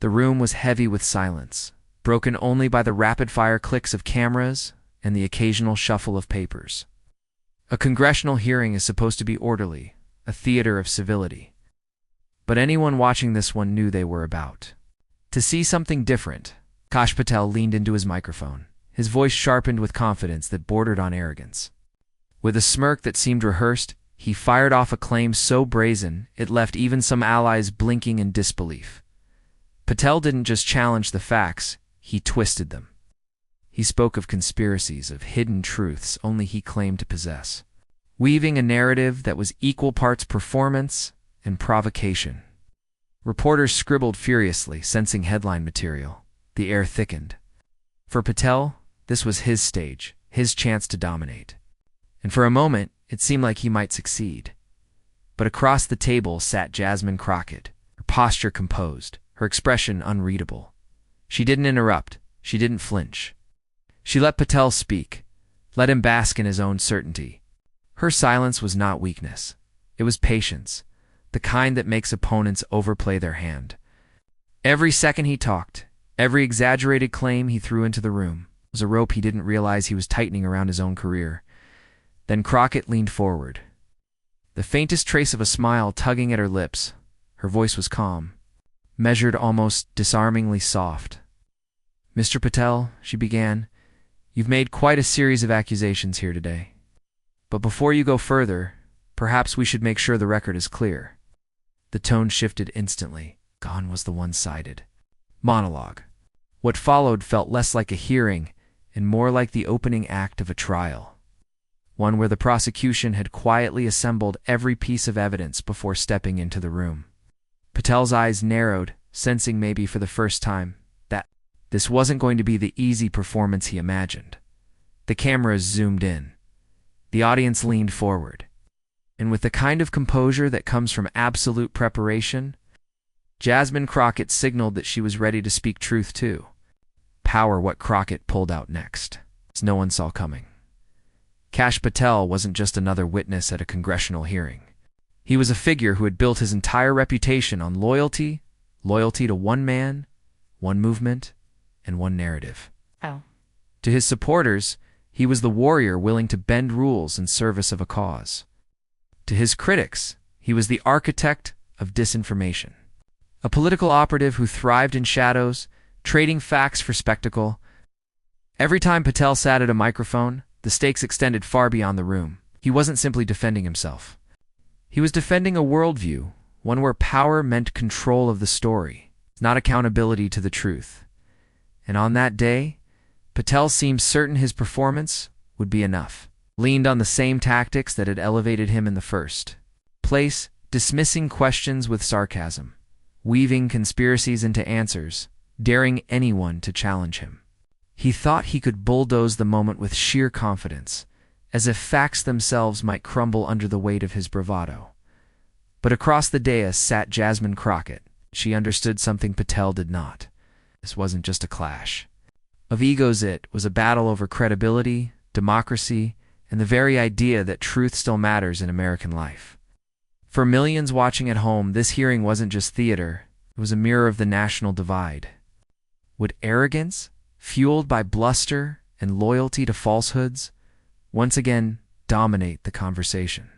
The room was heavy with silence, broken only by the rapid-fire clicks of cameras and the occasional shuffle of papers. A congressional hearing is supposed to be orderly, a theater of civility. But anyone watching this one knew they were about to see something different. Kash Patel leaned into his microphone, his voice sharpened with confidence that bordered on arrogance. With a smirk that seemed rehearsed, he fired off a claim so brazen it left even some allies blinking in disbelief. Patel didn't just challenge the facts, he twisted them. He spoke of conspiracies, of hidden truths only he claimed to possess, weaving a narrative that was equal parts performance and provocation. Reporters scribbled furiously, sensing headline material. The air thickened. For Patel, this was his stage, his chance to dominate. And for a moment, it seemed like he might succeed. But across the table sat Jasmine Crockett, her posture composed, her expression unreadable. She didn't interrupt. She didn't flinch. She let Patel speak, let him bask in his own certainty. Her silence was not weakness. It was patience, the kind that makes opponents overplay their hand. Every second he talked, every exaggerated claim he threw into the room, was a rope he didn't realize he was tightening around his own career. Then Crockett leaned forward, the faintest trace of a smile tugging at her lips. Her voice was calm, measured, almost disarmingly soft. "Mr. Patel," she began, "you've made quite a series of accusations here today. But before you go further, perhaps we should make sure the record is clear." The tone shifted instantly. Gone was the one-sided monologue. What followed felt less like a hearing and more like the opening act of a trial, one where the prosecution had quietly assembled every piece of evidence before stepping into the room. Patel's eyes narrowed, sensing maybe for the first time that this wasn't going to be the easy performance he imagined. The cameras zoomed in. The audience leaned forward. And with the kind of composure that comes from absolute preparation, Jasmine Crockett signaled that she was ready to speak truth too. Power what Crockett pulled out next, as no one saw coming. Kash Patel wasn't just another witness at a congressional hearing. He was a figure who had built his entire reputation on loyalty to one man, one movement, and one narrative. Oh. To his supporters, he was the warrior willing to bend rules in service of a cause. To his critics, he was the architect of disinformation. A political operative who thrived in shadows, trading facts for spectacle. Every time Patel sat at a microphone, the stakes extended far beyond the room. He wasn't simply defending himself. He was defending a worldview, one where power meant control of the story, not accountability to the truth. And on that day, Patel seemed certain his performance would be enough. Leaned on the same tactics that had elevated him in the first place, dismissing questions with sarcasm, weaving conspiracies into answers, daring anyone to challenge him. He thought he could bulldoze the moment with sheer confidence, as if facts themselves might crumble under the weight of his bravado. But across the dais sat Jasmine Crockett. She understood something Patel did not. This wasn't just a clash of egos, it was a battle over credibility, democracy, and the very idea that truth still matters in American life. For millions watching at home, this hearing wasn't just theater, it was a mirror of the national divide. Would arrogance, fueled by bluster and loyalty to falsehoods, once again dominate the conversation?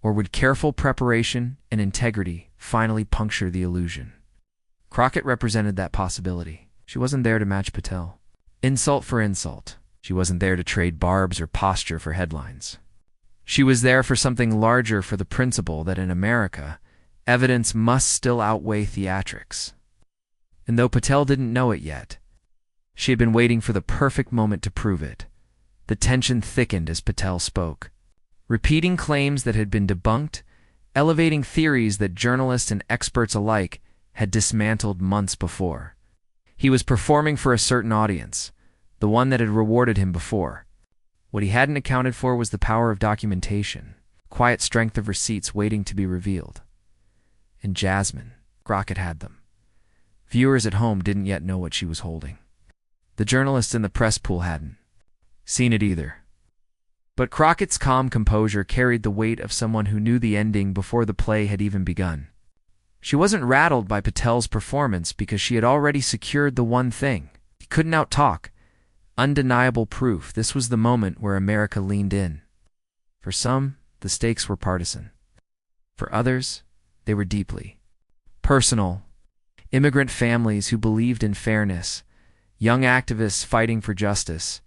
Or would careful preparation and integrity finally puncture the illusion? Crockett represented that possibility. She wasn't there to match Patel. Insult for insult. She wasn't there to trade barbs or posture for headlines. She was there for something larger, for the principle that in America, evidence must still outweigh theatrics. And though Patel didn't know it yet, she had been waiting for the perfect moment to prove it. The tension thickened as Patel spoke, repeating claims that had been debunked, elevating theories that journalists and experts alike had dismantled months before. He was performing for a certain audience, the one that had rewarded him before. What he hadn't accounted for was the power of documentation, quiet strength of receipts waiting to be revealed. And Jasmine Crockett had them. Viewers at home didn't yet know what she was holding. The journalists in the press pool hadn't seen it either. But Crockett's calm composure carried the weight of someone who knew the ending before the play had even begun. She wasn't rattled by Patel's performance because she had already secured the one thing. He couldn't out-talk. Undeniable proof. This was the moment where America leaned in. For some, the stakes were partisan. For others, they were deeply personal. Immigrant families who believed in fairness, young activists fighting for justice,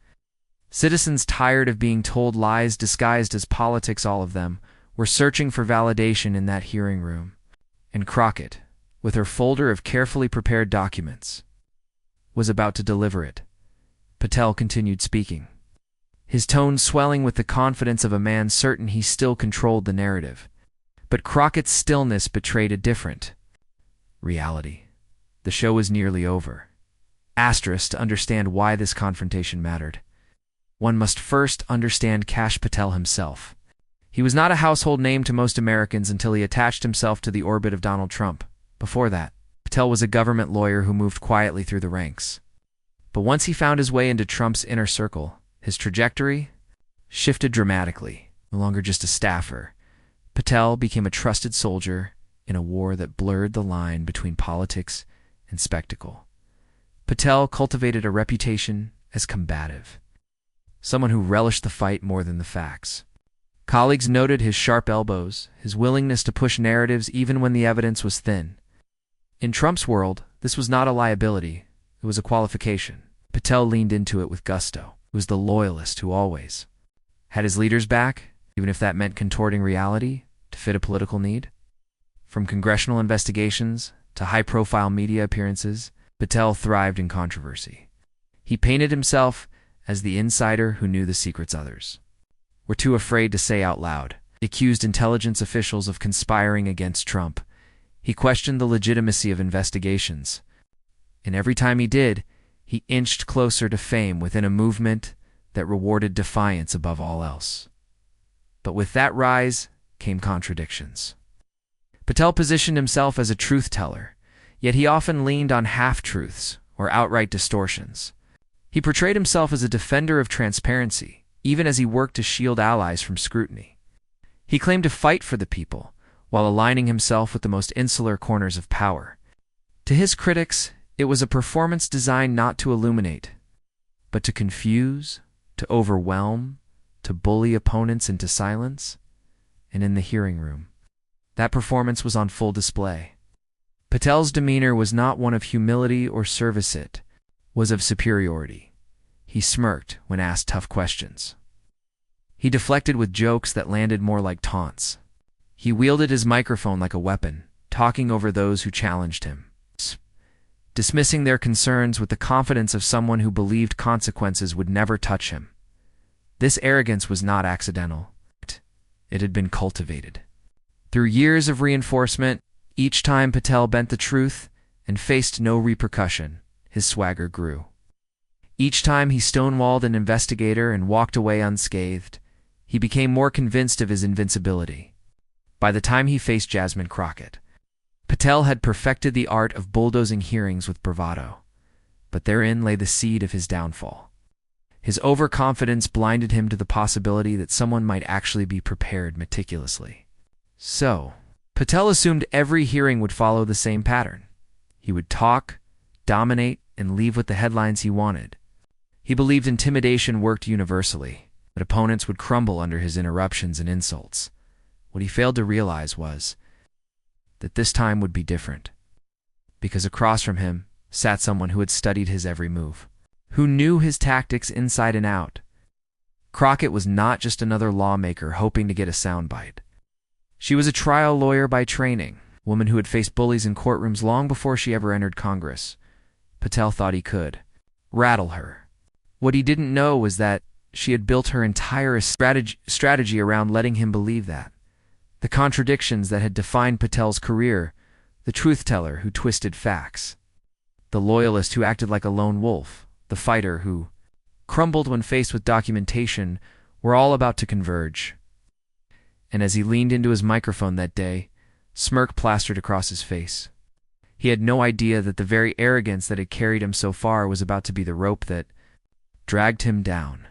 citizens tired of being told lies disguised as politics, all of them were searching for validation in that hearing room. And Crockett, with her folder of carefully prepared documents, was about to deliver it. Patel continued speaking, his tone swelling with the confidence of a man certain he still controlled the narrative. But Crockett's stillness betrayed a different reality. The show was nearly over. To understand why this confrontation mattered, one must first understand Kash Patel himself. He was not a household name to most Americans until he attached himself to the orbit of Donald Trump. Before that, Patel was a government lawyer who moved quietly through the ranks. But once he found his way into Trump's inner circle, his trajectory shifted dramatically. No longer just a staffer, Patel became a trusted soldier in a war that blurred the line between politics and spectacle. Patel cultivated a reputation as combative, someone who relished the fight more than the facts. Colleagues noted his sharp elbows, his willingness to push narratives even when the evidence was thin. In Trump's world, this was not a liability, it was a qualification. Patel leaned into it with gusto. He was the loyalist who always had his leaders back, even if that meant contorting reality to fit a political need. From congressional investigations to high-profile media appearances, Patel thrived in controversy. He painted himself as the insider who knew the secrets others were too afraid to say out loud. He accused intelligence officials of conspiring against Trump. He questioned the legitimacy of investigations. And every time he did, he inched closer to fame within a movement that rewarded defiance above all else. But with that rise came contradictions. Patel positioned himself as a truth-teller, yet he often leaned on half-truths or outright distortions. He portrayed himself as a defender of transparency, even as he worked to shield allies from scrutiny. He claimed to fight for the people, while aligning himself with the most insular corners of power. To his critics, it was a performance designed not to illuminate, but to confuse, to overwhelm, to bully opponents into silence. And in the hearing room, that performance was on full display. Patel's demeanor was not one of humility or service, it was of superiority. He smirked when asked tough questions. He deflected with jokes that landed more like taunts. He wielded his microphone like a weapon, talking over those who challenged him, dismissing their concerns with the confidence of someone who believed consequences would never touch him. This arrogance was not accidental. It had been cultivated. Through years of reinforcement, each time Patel bent the truth and faced no repercussion, his swagger grew. Each time he stonewalled an investigator and walked away unscathed, he became more convinced of his invincibility. By the time he faced Jasmine Crockett, Patel had perfected the art of bulldozing hearings with bravado, but therein lay the seed of his downfall. His overconfidence blinded him to the possibility that someone might actually be prepared meticulously. So, Patel assumed every hearing would follow the same pattern. He would talk, dominate, and leave with the headlines he wanted. He believed intimidation worked universally, that opponents would crumble under his interruptions and insults. What he failed to realize was that this time would be different, because across from him sat someone who had studied his every move, who knew his tactics inside and out. Crockett was not just another lawmaker hoping to get a soundbite. She was a trial lawyer by training, a woman who had faced bullies in courtrooms long before she ever entered Congress. Patel thought he could rattle her. What he didn't know was that she had built her entire strategy around letting him believe that. The contradictions that had defined Patel's career, the truth-teller who twisted facts, the loyalist who acted like a lone wolf, the fighter who crumbled when faced with documentation, were all about to converge. And as he leaned into his microphone that day, smirk plastered across his face. He had no idea that the very arrogance that had carried him so far was about to be the rope that dragged him down.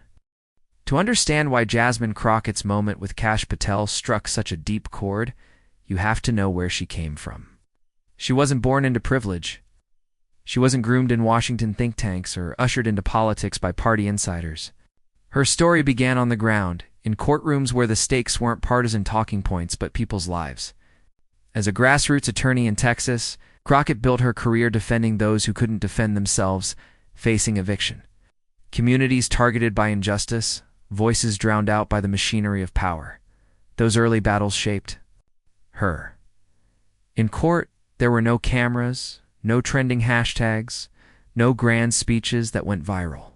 To understand why Jasmine Crockett's moment with Kash Patel struck such a deep chord, you have to know where she came from. She wasn't born into privilege. She wasn't groomed in Washington think tanks or ushered into politics by party insiders. Her story began on the ground, in courtrooms where the stakes weren't partisan talking points but people's lives. As a grassroots attorney in Texas, Crockett built her career defending those who couldn't defend themselves, facing eviction. Communities targeted by injustice, voices drowned out by the machinery of power. Those early battles shaped her. In court, there were no cameras, no trending hashtags, no grand speeches that went viral.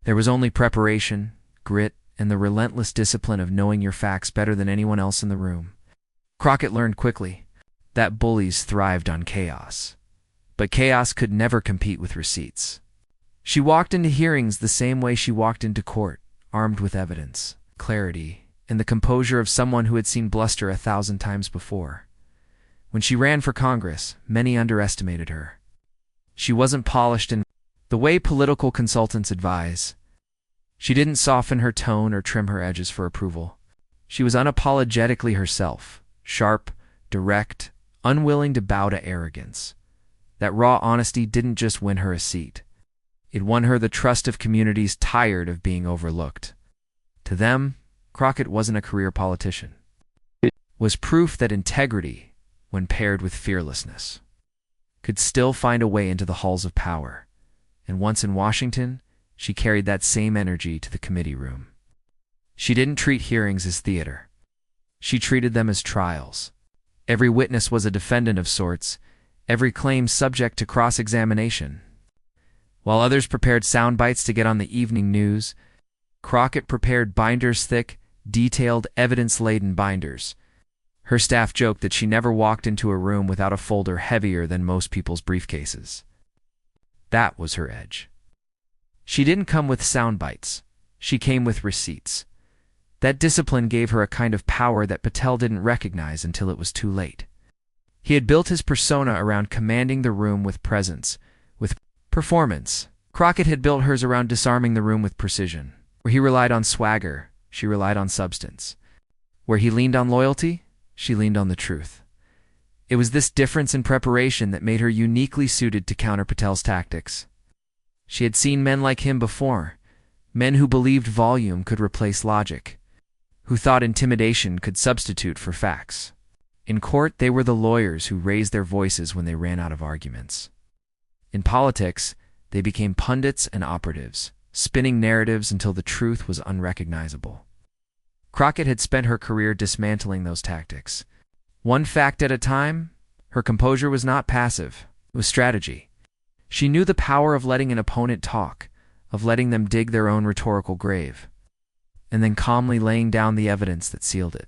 There was only preparation, grit, and the relentless discipline of knowing your facts better than anyone else in the room. Crockett learned quickly that bullies thrived on chaos. But chaos could never compete with receipts. She walked into hearings the same way she walked into court, armed with evidence, clarity, and the composure of someone who had seen bluster 1,000 times before. When she ran for Congress, many underestimated her. She wasn't polished in the way political consultants advise. She didn't soften her tone or trim her edges for approval. She was unapologetically herself, sharp, direct, unwilling to bow to arrogance. That raw honesty didn't just win her a seat. It won her the trust of communities tired of being overlooked. To them, Crockett wasn't a career politician. It was proof that integrity, when paired with fearlessness, could still find a way into the halls of power. And once in Washington, she carried that same energy to the committee room. She didn't treat hearings as theater. She treated them as trials. Every witness was a defendant of sorts, every claim subject to cross-examination. While others prepared sound bites to get on the evening news, Crockett prepared binders-thick, detailed, evidence-laden binders. Her staff joked that she never walked into a room without a folder heavier than most people's briefcases. That was her edge. She didn't come with sound bites. She came with receipts. That discipline gave her a kind of power that Patel didn't recognize until it was too late. He had built his persona around commanding the room with presence, with performance. Crockett had built hers around disarming the room with precision. Where he relied on swagger, she relied on substance. Where he leaned on loyalty, she leaned on the truth. It was this difference in preparation that made her uniquely suited to counter Patel's tactics. She had seen men like him before, men who believed volume could replace logic, who thought intimidation could substitute for facts. In court, they were the lawyers who raised their voices when they ran out of arguments. In politics, they became pundits and operatives, spinning narratives until the truth was unrecognizable. Crockett had spent her career dismantling those tactics. One fact at a time, her composure was not passive, it was strategy. She knew the power of letting an opponent talk, of letting them dig their own rhetorical grave, and then calmly laying down the evidence that sealed it.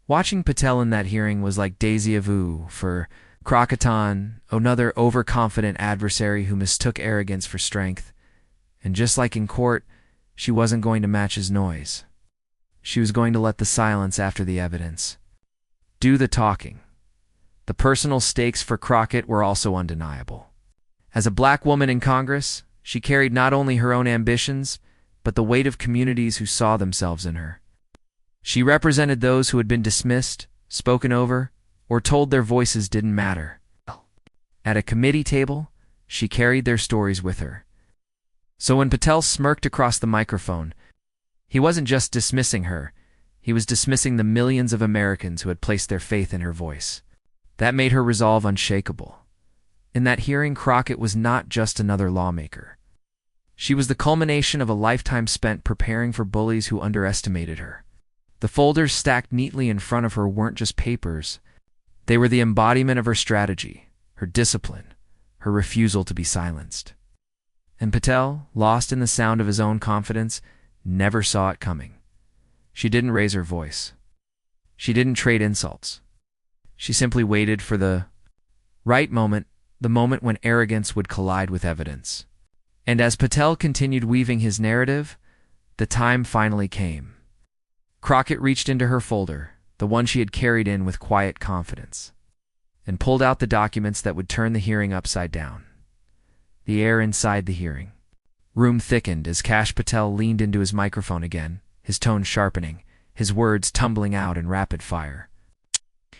Watching Patel in that hearing was like déjà vu for Crocketton, another overconfident adversary who mistook arrogance for strength. And just like in court, she wasn't going to match his noise. She was going to let the silence after the evidence do the talking. The personal stakes for Crockett were also undeniable. As a black woman in Congress, she carried not only her own ambitions, but the weight of communities who saw themselves in her. She represented those who had been dismissed, spoken over, or told their voices didn't matter. At a committee table, she carried their stories with her. So when Patel smirked across the microphone, he wasn't just dismissing her, he was dismissing the millions of Americans who had placed their faith in her voice. That made her resolve unshakable. In that hearing, Crockett was not just another lawmaker. She was the culmination of a lifetime spent preparing for bullies who underestimated her. The folders stacked neatly in front of her weren't just papers. They were the embodiment of her strategy, her discipline, her refusal to be silenced. And Patel, lost in the sound of his own confidence, never saw it coming. She didn't raise her voice. She didn't trade insults. She simply waited for the right moment, the moment when arrogance would collide with evidence. And as Patel continued weaving his narrative, the time finally came. Crockett reached into her folder, the one she had carried in with quiet confidence, and pulled out the documents that would turn the hearing upside down. The air inside the hearing room thickened as Kash Patel leaned into his microphone again, his tone sharpening, his words tumbling out in rapid fire.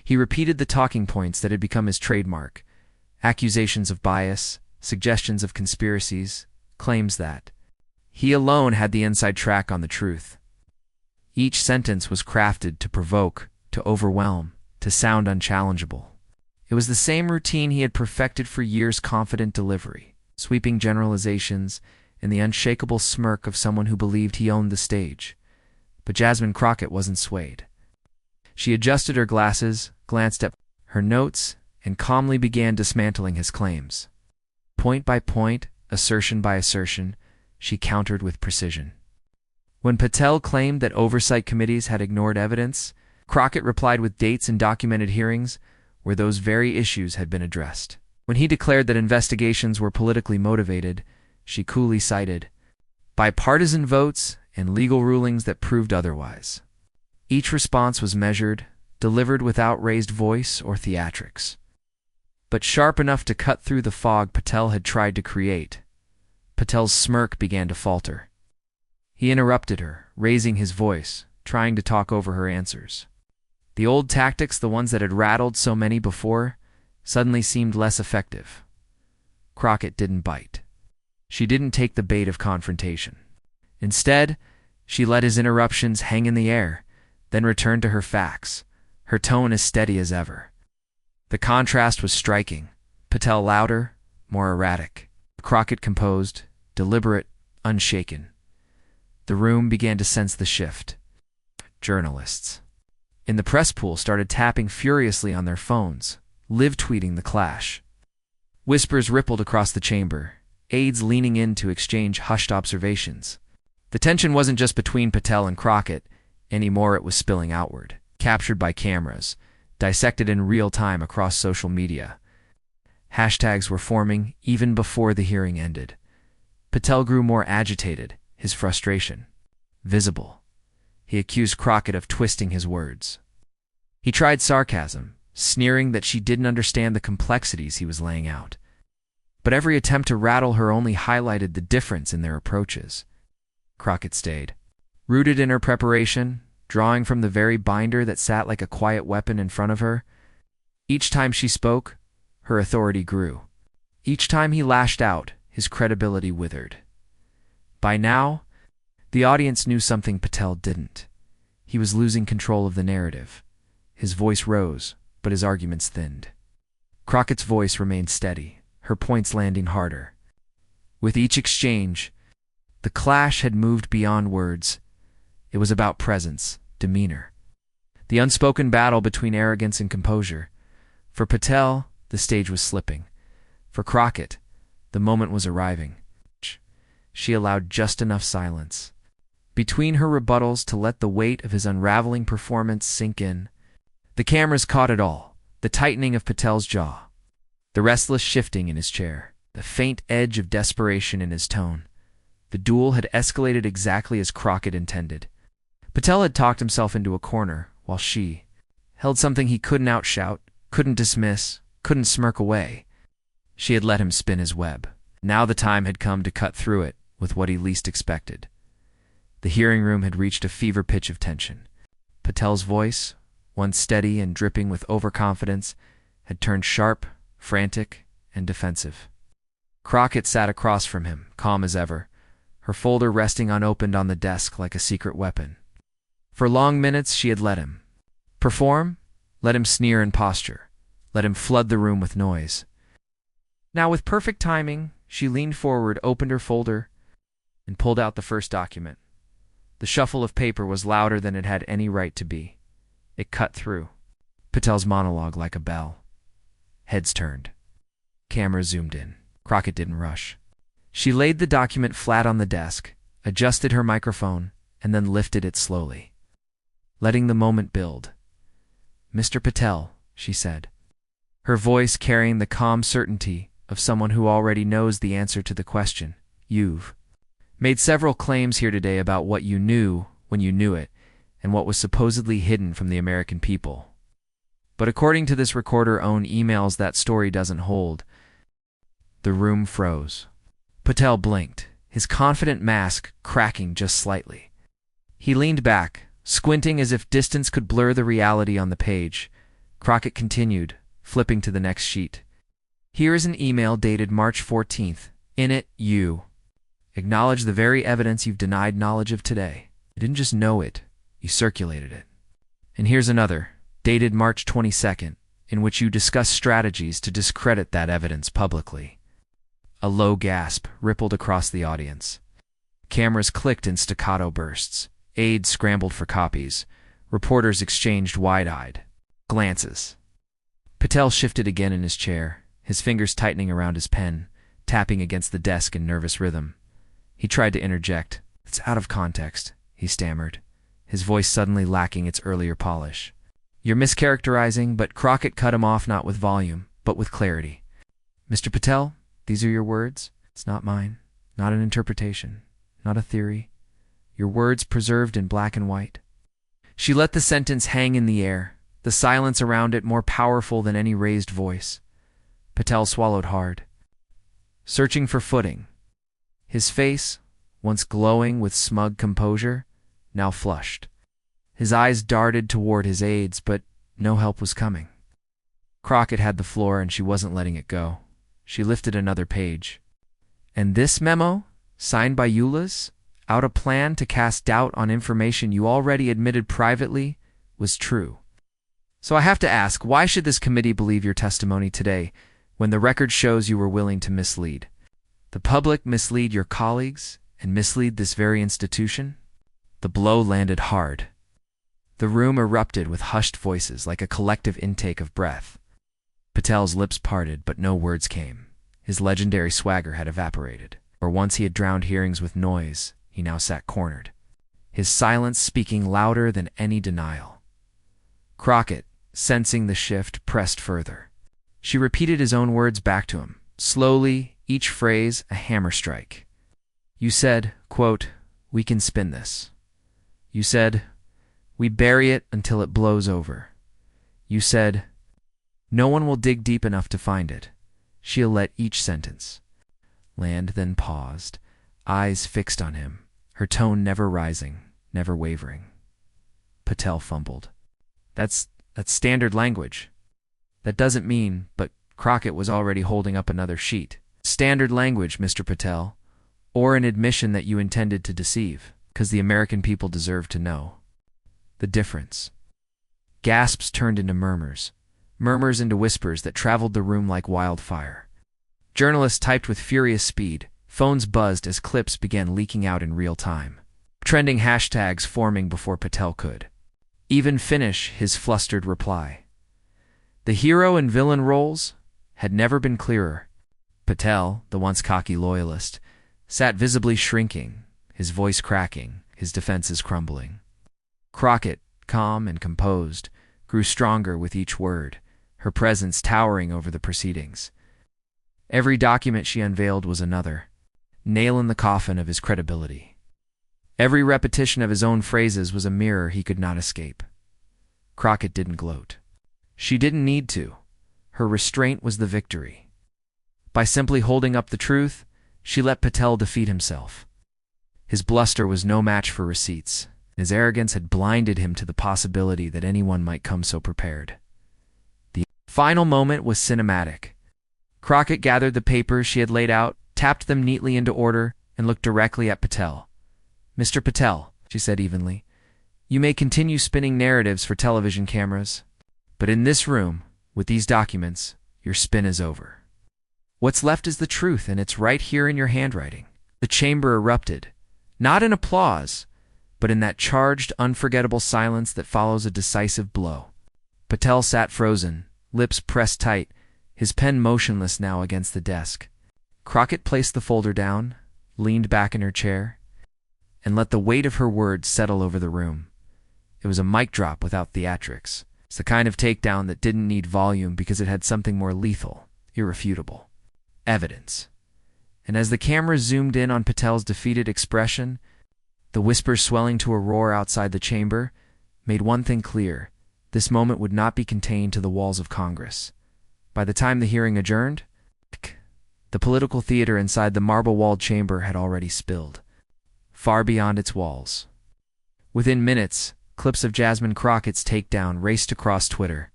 He repeated the talking points that had become his trademark: accusations of bias, suggestions of conspiracies, claims that he alone had the inside track on the truth. Each sentence was crafted to provoke, to overwhelm, to sound unchallengeable. It was the same routine he had perfected for years: confident delivery, sweeping generalizations, and the unshakable smirk of someone who believed he owned the stage. But Jasmine Crockett wasn't swayed. She adjusted her glasses, glanced at her notes, and calmly began dismantling his claims. Point by point, assertion by assertion, she countered with precision. When Patel claimed that oversight committees had ignored evidence, Crockett replied with dates and documented hearings where those very issues had been addressed. When he declared that investigations were politically motivated, she coolly cited bipartisan votes and legal rulings that proved otherwise. Each response was measured, delivered without raised voice or theatrics, but sharp enough to cut through the fog Patel had tried to create. Patel's smirk began to falter. He interrupted her, raising his voice, trying to talk over her answers. The old tactics, the ones that had rattled so many before, suddenly seemed less effective. Crockett didn't bite. She didn't take the bait of confrontation. Instead, she let his interruptions hang in the air, then returned to her facts, her tone as steady as ever. The contrast was striking. Patel louder, more erratic. Crockett composed, deliberate, unshaken. The room began to sense the shift. Journalists in the press pool started tapping furiously on their phones, live-tweeting the clash. Whispers rippled across the chamber, aides leaning in to exchange hushed observations. The tension wasn't just between Patel and Crockett anymore, it was spilling outward, captured by cameras, dissected in real time across social media. Hashtags were forming even before the hearing ended. Patel grew more agitated, his frustration visible. He accused Crockett of twisting his words. He tried sarcasm, sneering that she didn't understand the complexities he was laying out. But every attempt to rattle her only highlighted the difference in their approaches. Crockett stayed, rooted in her preparation, drawing from the very binder that sat like a quiet weapon in front of her. Each time she spoke, her authority grew. Each time he lashed out, his credibility withered. By now, the audience knew something Patel didn't. He was losing control of the narrative. His voice rose, but his arguments thinned. Crockett's voice remained steady, her points landing harder. With each exchange, the clash had moved beyond words. It was about presence, demeanor. The unspoken battle between arrogance and composure. For Patel, the stage was slipping. For Crockett, the moment was arriving. She allowed just enough silence between her rebuttals to let the weight of his unraveling performance sink in. The cameras caught it all: the tightening of Patel's jaw, the restless shifting in his chair, the faint edge of desperation in his tone. The duel had escalated exactly as Crockett intended. Patel had talked himself into a corner, while she held something he couldn't outshout, couldn't dismiss, couldn't smirk away. She had let him spin his web. Now the time had come to cut through it with what he least expected. The hearing room had reached a fever pitch of tension. Patel's voice, once steady and dripping with overconfidence, had turned sharp, frantic, and defensive. Crockett sat across from him, calm as ever, her folder resting unopened on the desk like a secret weapon. For long minutes she had let him perform, let him sneer and posture, let him flood the room with noise. Now, with perfect timing, she leaned forward, opened her folder, and pulled out the first document. The shuffle of paper was louder than it had any right to be. It cut through Patel's monologue like a bell. Heads turned. Cameras zoomed in. Crockett didn't rush. She laid the document flat on the desk, adjusted her microphone, and then lifted it slowly, letting the moment build. "Mr. Patel," she said, her voice carrying the calm certainty of someone who already knows the answer to the question. "You've made several claims here today about what you knew when you knew it, and what was supposedly hidden from the American people. But according to this recorder-owned emails, that story doesn't hold." The room froze. Patel blinked, his confident mask cracking just slightly. He leaned back, squinting as if distance could blur the reality on the page. Crockett continued, flipping to the next sheet. Here is an email dated March 14th. In it, you acknowledge the very evidence you've denied knowledge of today. You didn't just know it, you circulated it. And here's another, dated March 22nd, in which you discuss strategies to discredit that evidence publicly. A low gasp rippled across the audience. Cameras clicked in staccato bursts. Aides scrambled for copies. Reporters exchanged wide-eyed glances. Patel shifted again in his chair, his fingers tightening around his pen, tapping against the desk in nervous rhythm. He tried to interject. "It's out of context," he stammered, his voice suddenly lacking its earlier polish. "You're mischaracterizing," but Crockett cut him off, not with volume, but with clarity. "Mr. Patel, these are your words. It's not mine, not an interpretation, not a theory. Your words preserved in black and white." She let the sentence hang in the air, the silence around it more powerful than any raised voice. Patel swallowed hard, searching for footing. His face, once glowing with smug composure, now flushed. His eyes darted toward his aides, but no help was coming. Crockett had the floor, and she wasn't letting it go. She lifted another page. "And this memo, signed by Euless, out a plan to cast doubt on information you already admitted privately, was true. So I have to ask, why should this committee believe your testimony today when the record shows you were willing to mislead the public, mislead your colleagues, and mislead this very institution?" The blow landed hard. The room erupted with hushed voices like a collective intake of breath. Patel's lips parted, but no words came. His legendary swagger had evaporated. Or once he had drowned hearings with noise, he now sat cornered, his silence speaking louder than any denial. Crockett, sensing the shift, pressed further. She repeated his own words back to him, slowly, each phrase a hammer strike. "You said, quote, we can spin this. You said, we bury it until it blows over. You said, no one will dig deep enough to find it." She'll let each sentence land, then paused, eyes fixed on him, her tone never rising, never wavering. Patel fumbled. That's standard language. That doesn't mean," but Crockett was already holding up another sheet. "Standard language, Mr. Patel, or an admission that you intended to deceive, because the American people deserve to know the difference." Gasps turned into murmurs, murmurs into whispers that traveled the room like wildfire. Journalists typed with furious speed. Phones buzzed as clips began leaking out in real time, trending hashtags forming before Patel could even finish his flustered reply. The hero and villain roles had never been clearer. Patel, the once cocky loyalist, sat visibly shrinking, his voice cracking, his defenses crumbling. Crockett, calm and composed, grew stronger with each word, her presence towering over the proceedings. Every document she unveiled was another nail in the coffin of his credibility. Every repetition of his own phrases was a mirror he could not escape. Crockett didn't gloat. She didn't need to. Her restraint was the victory. By simply holding up the truth, she let Patel defeat himself. His bluster was no match for receipts. His arrogance had blinded him to the possibility that anyone might come so prepared. The final moment was cinematic. Crockett gathered the papers she had laid out, tapped them neatly into order, and looked directly at Patel. "Mr. Patel," she said evenly, "you may continue spinning narratives for television cameras, but in this room, with these documents, your spin is over. What's left is the truth, and it's right here in your handwriting." The chamber erupted, not in applause, but in that charged, unforgettable silence that follows a decisive blow. Patel sat frozen, lips pressed tight, his pen motionless now against the desk. Crockett placed the folder down, leaned back in her chair, and let the weight of her words settle over the room. It was a mic drop without theatrics. It's the kind of takedown that didn't need volume because it had something more lethal, irrefutable evidence. And as the camera zoomed in on Patel's defeated expression, the whispers swelling to a roar outside the chamber made one thing clear: this moment would not be contained to the walls of Congress. By the time the hearing adjourned, the political theater inside the marble-walled chamber had already spilled, far beyond its walls. Within minutes, clips of Jasmine Crockett's takedown raced across Twitter.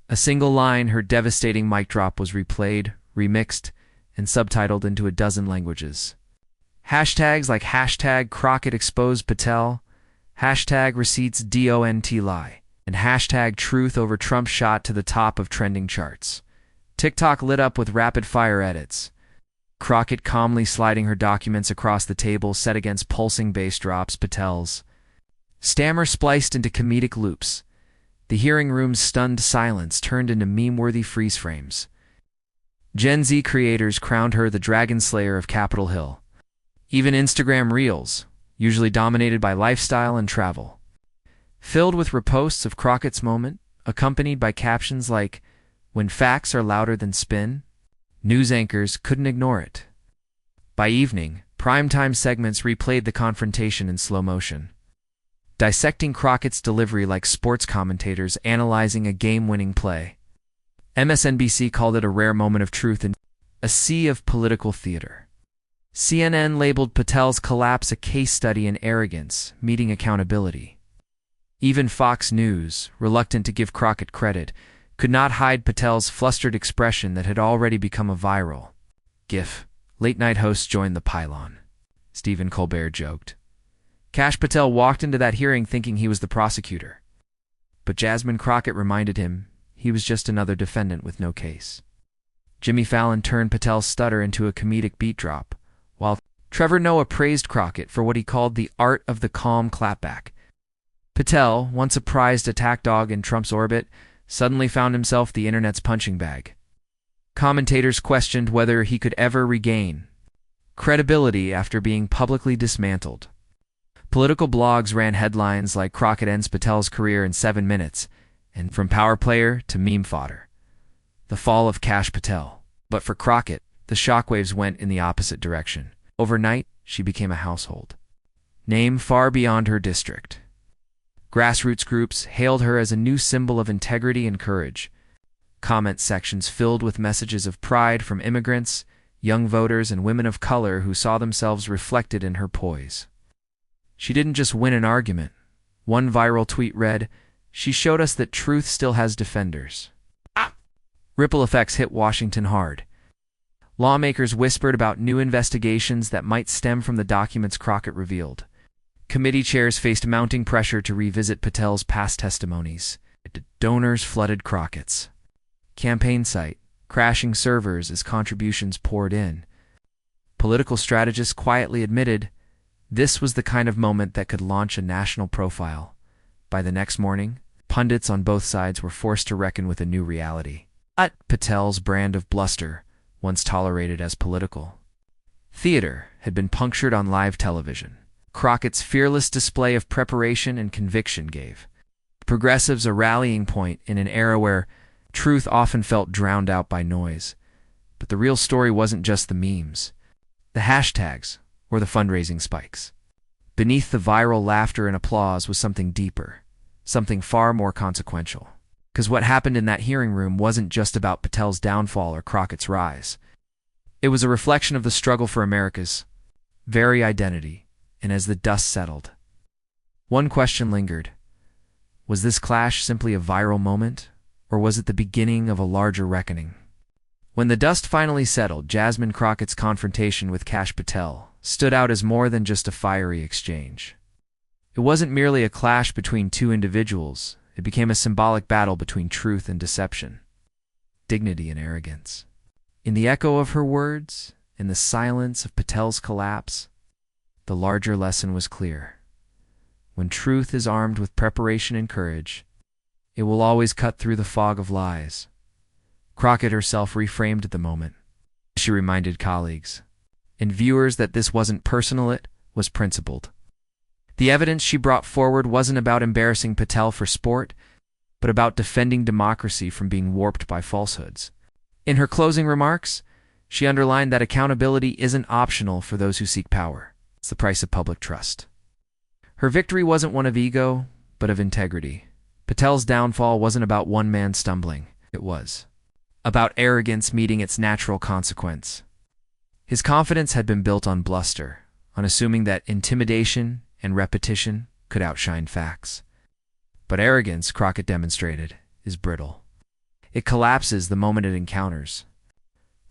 A single line, her devastating mic drop, was replayed, remixed, and subtitled into a dozen languages. Hashtags like hashtag Crockett exposed Patel, hashtag receipts DONT lie, and hashtag truth over Trump shot to the top of trending charts. TikTok lit up with rapid-fire edits. Crockett calmly sliding her documents across the table set against pulsing bass drops, Patel's stammer spliced into comedic loops. The hearing room's stunned silence turned into meme-worthy freeze frames. Gen Z creators crowned her the Dragon Slayer of Capitol Hill. Even Instagram Reels, usually dominated by lifestyle and travel, filled with reposts of Crockett's moment, accompanied by captions like, "When facts are louder than spin." News anchors couldn't ignore it. By evening, primetime segments replayed the confrontation in slow motion, dissecting Crockett's delivery like sports commentators analyzing a game-winning play. MSNBC called it a rare moment of truth in a sea of political theater. CNN labeled Patel's collapse a case study in arrogance, meeting accountability. Even Fox News, reluctant to give Crockett credit, could not hide Patel's flustered expression that had already become a viral GIF. Late-night hosts joined the pylon, Stephen Colbert joked. Kash Patel walked into that hearing thinking he was the prosecutor. But Jasmine Crockett reminded him he was just another defendant with no case. Jimmy Fallon turned Patel's stutter into a comedic beat drop, while Trevor Noah praised Crockett for what he called the art of the calm clapback. Patel, once a prized attack dog in Trump's orbit, suddenly found himself the internet's punching bag. Commentators questioned whether he could ever regain credibility after being publicly dismantled. Political blogs ran headlines like "Crockett ends Patel's career in 7 minutes," and "From power player to meme fodder, the fall of Kash Patel." But for Crockett, the shockwaves went in the opposite direction. Overnight, she became a household name far beyond her district. Grassroots groups hailed her as a new symbol of integrity and courage. Comment sections filled with messages of pride from immigrants, young voters, and women of color who saw themselves reflected in her poise. She didn't just win an argument. One viral tweet read, "She showed us that truth still has defenders." Ripple effects hit Washington hard. Lawmakers whispered about new investigations that might stem from the documents Crockett revealed. Committee chairs faced mounting pressure to revisit Patel's past testimonies. Donors flooded Crockett's campaign site, crashing servers as contributions poured in. Political strategists quietly admitted this was the kind of moment that could launch a national profile. By the next morning, pundits on both sides were forced to reckon with a new reality. Patel's brand of bluster, once tolerated as political theater, had been punctured on live television. Crockett's fearless display of preparation and conviction gave progressives a rallying point in an era where truth often felt drowned out by noise. But the real story wasn't just the memes, the hashtags, or the fundraising spikes. Beneath the viral laughter and applause was something deeper, something far more consequential. Because what happened in that hearing room wasn't just about Patel's downfall or Crockett's rise. It was a reflection of the struggle for America's very identity. And as the dust settled, one question lingered. Was this clash simply a viral moment, or was it the beginning of a larger reckoning? When the dust finally settled, Jasmine Crockett's confrontation with Kash Patel stood out as more than just a fiery exchange. It wasn't merely a clash between two individuals. It became a symbolic battle between truth and deception, dignity and arrogance. In the echo of her words, in the silence of Patel's collapse, the larger lesson was clear. When truth is armed with preparation and courage, it will always cut through the fog of lies. Crockett herself reframed the moment. She reminded colleagues and viewers that this wasn't personal, it was principled. The evidence she brought forward wasn't about embarrassing Patel for sport, but about defending democracy from being warped by falsehoods. In her closing remarks, she underlined that accountability isn't optional for those who seek power. It's the price of public trust. Her victory wasn't one of ego, but of integrity. Patel's downfall wasn't about one man stumbling. It was about arrogance meeting its natural consequence. His confidence had been built on bluster, on assuming that intimidation and repetition could outshine facts. But arrogance, Crockett demonstrated, is brittle. It collapses the moment it encounters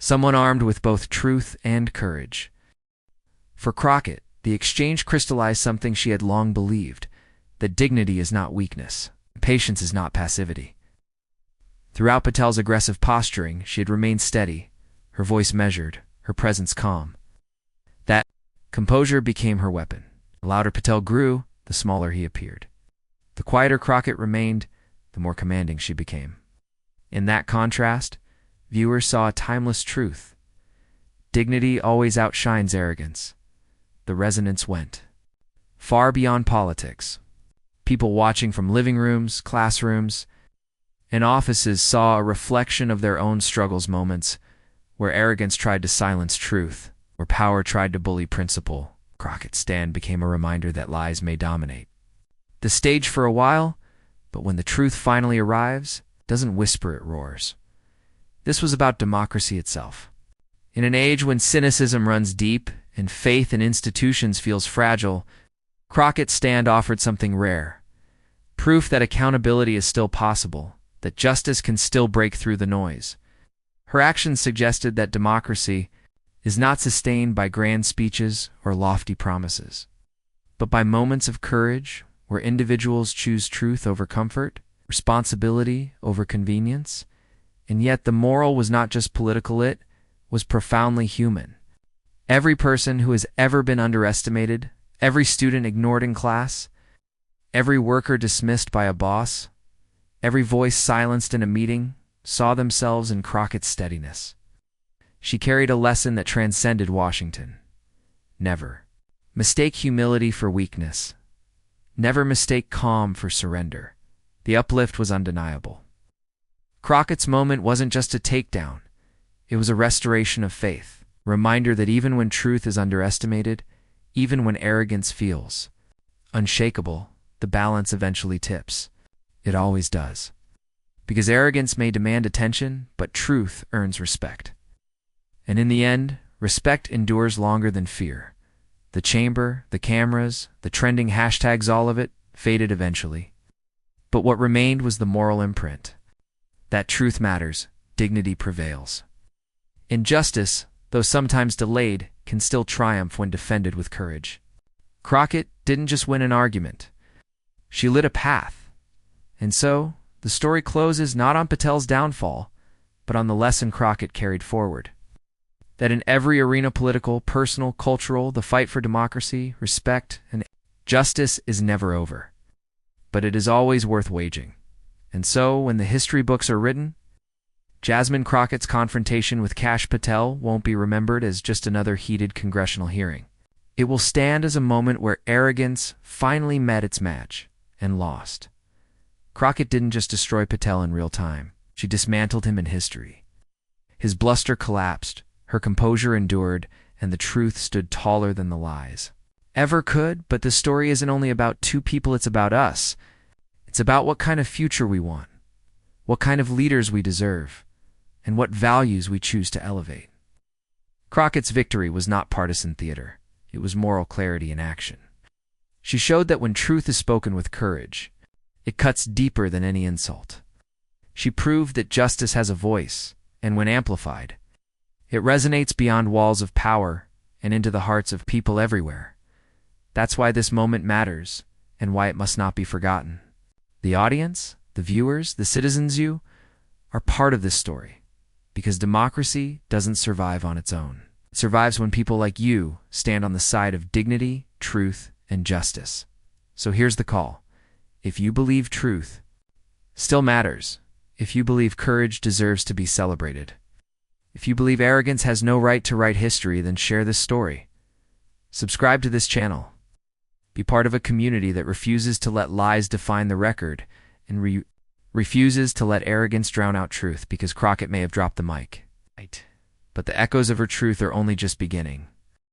someone armed with both truth and courage. For Crockett, the exchange crystallized something she had long believed, that dignity is not weakness, patience is not passivity. Throughout Patel's aggressive posturing, she had remained steady, her voice measured, her presence calm. That composure became her weapon. The louder Patel grew, the smaller he appeared. The quieter Crockett remained, the more commanding she became. In that contrast, viewers saw a timeless truth. Dignity always outshines arrogance. The resonance went far beyond politics. People watching from living rooms, classrooms, and offices saw a reflection of their own struggles, moments where arrogance tried to silence truth, where power tried to bully principle. Crockett Stand became a reminder that lies may dominate the stage for a while, but when the truth finally arrives, it doesn't whisper, it roars. This was about democracy itself. In an age when cynicism runs deep and faith in institutions feels fragile, Crockett Stand offered something rare. Proof that accountability is still possible, that justice can still break through the noise. Her actions suggested that democracy is not sustained by grand speeches or lofty promises, but by moments of courage where individuals choose truth over comfort, responsibility over convenience. And yet the moral was not just political, it was profoundly human. Every person who has ever been underestimated, every student ignored in class, every worker dismissed by a boss, every voice silenced in a meeting, saw themselves in Crockett's steadiness. She carried a lesson that transcended Washington. Never mistake humility for weakness. Never mistake calm for surrender. The uplift was undeniable. Crockett's moment wasn't just a takedown. It was a restoration of faith, a reminder that even when truth is underestimated, even when arrogance feels unshakable, the balance eventually tips. It always does. Because arrogance may demand attention, but truth earns respect. And in the end, respect endures longer than fear. The chamber, the cameras, the trending hashtags, all of it faded eventually. But what remained was the moral imprint. That truth matters, dignity prevails. Injustice, though sometimes delayed, can still triumph when defended with courage. Crockett didn't just win an argument. She lit a path. And so, the story closes not on Patel's downfall, but on the lesson Crockett carried forward. That in every arena, political, personal, cultural, the fight for democracy, respect, and justice is never over. But it is always worth waging. And so, when the history books are written, Jasmine Crockett's confrontation with Kash Patel won't be remembered as just another heated congressional hearing. It will stand as a moment where arrogance finally met its match and lost. Crockett didn't just destroy Patel in real time. She dismantled him in history. His bluster collapsed, her composure endured, and the truth stood taller than the lies ever could. But the story isn't only about two people, it's about us. It's about what kind of future we want, what kind of leaders we deserve, and what values we choose to elevate. Crockett's victory was not partisan theater. It was moral clarity in action. She showed that when truth is spoken with courage, it cuts deeper than any insult. She proved that justice has a voice, and when amplified, it resonates beyond walls of power and into the hearts of people everywhere. That's why this moment matters, and why it must not be forgotten. The audience, the viewers, the citizens, you, are part of this story, because democracy doesn't survive on its own. It survives when people like you stand on the side of dignity, truth, and justice. So here's the call. If you believe truth still matters, if you believe courage deserves to be celebrated, if you believe arrogance has no right to write history, then share this story. Subscribe to this channel. Be part of a community that refuses to let lies define the record and refuses to let arrogance drown out truth, because Crockett may have dropped the mic, but the echoes of her truth are only just beginning.